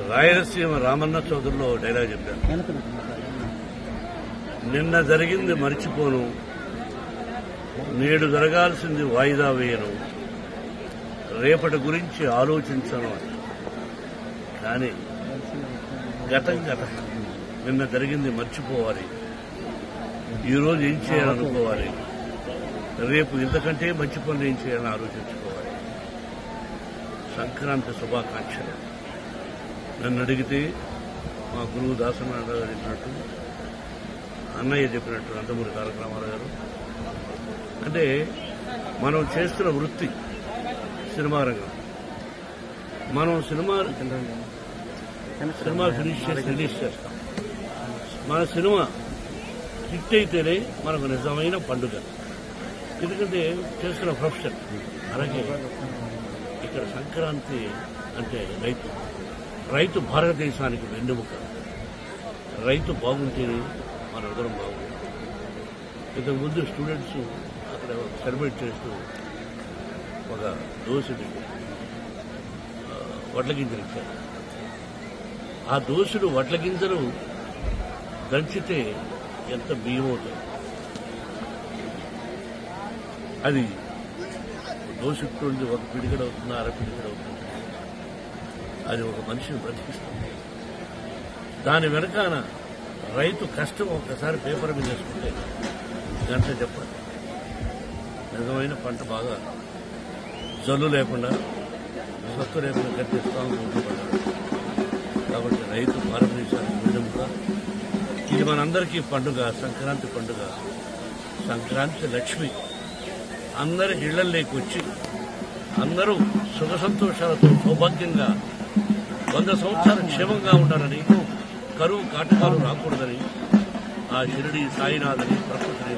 Rayalaseema Ramanna చౌదరిలో dialogue చెప్పారు. నిన్న జరిగింది మర్చిపోను, నేడు జరగాల్సింది వాయిదా వేయను, రేపటి గురించి ఆలోచించను అని. కానీ గతం గతం, నిన్న జరిగింది మర్చిపోవాలి, ఈరోజు ఏం చేయాలనుకోవాలి, రేపు ఇంతకంటే మంచి పనులు ఏం చేయాలని ఆలోచించుకోవాలి. సంక్రాంతి శుభాకాంక్షలు. నన్ను అడిగితే మా గురువు దాసనారాయణ గారు చెప్పినట్టు, అన్నయ్య చెప్పినట్టు, నందమూరి తారక రామారావు గారు, అంటే మనం చేస్తున్న వృత్తి సినిమా రంగం. మనం సినిమా ఫినిష్ చేసి రిలీజ్ చేస్తాం. మన సినిమా హిట్ అయితేనే మనకు నిజమైన పండుగ. ఎందుకంటే చేస్తున్న ప్రొఫెషన్. అలాగే ఇక్కడ సంక్రాంతి అంటే రైతు భారతదేశానికి వెన్నెముక. రైతు బాగుంటేనే మన ఉదరం బాగుంటుంది. ఇంతకుముందు స్టూడెంట్స్ అక్కడ సెలబ్రేట్ చేస్తూ ఒక దోశని వడ్ల గింజలు ఇచ్చారు. ఆ దోశలు వడ్ల గింజలు దంచితే ఎంత బియ్యం అవుతుంది. అది దోశెట్టుండి ఒక పిడిగడ అవుతుంది, అర పిడిగడ అవుతుంది. అది ఒక మనిషిని బ్రతికిస్తుంది. దాని వెనకాన రైతు కష్టం ఒక్కసారి పేపర్ మీద వేసుకుంటే గంట చెప్పాలి. నిజమైన పంట బాగా జల్లు లేకుండా, సత్తు లేకుండా కట్టిస్తాం పడ్డాడు. కాబట్టి రైతు భారతదేశానికి వెన్నెముక. ఇది మనందరికీ పండుగ, సంక్రాంతి పండుగ. సంక్రాంతి లక్ష్మి అందరి ఇళ్లలోకి వచ్చి అందరూ సుఖ సంతోషాలతో సౌభాగ్యంగా 100 సంవత్సరాలు క్షేమంగా ఉండాలని, కరువు కాటకాలు రాకూడదని ఆ షిరిడి సాయినాథని ప్రకృతిని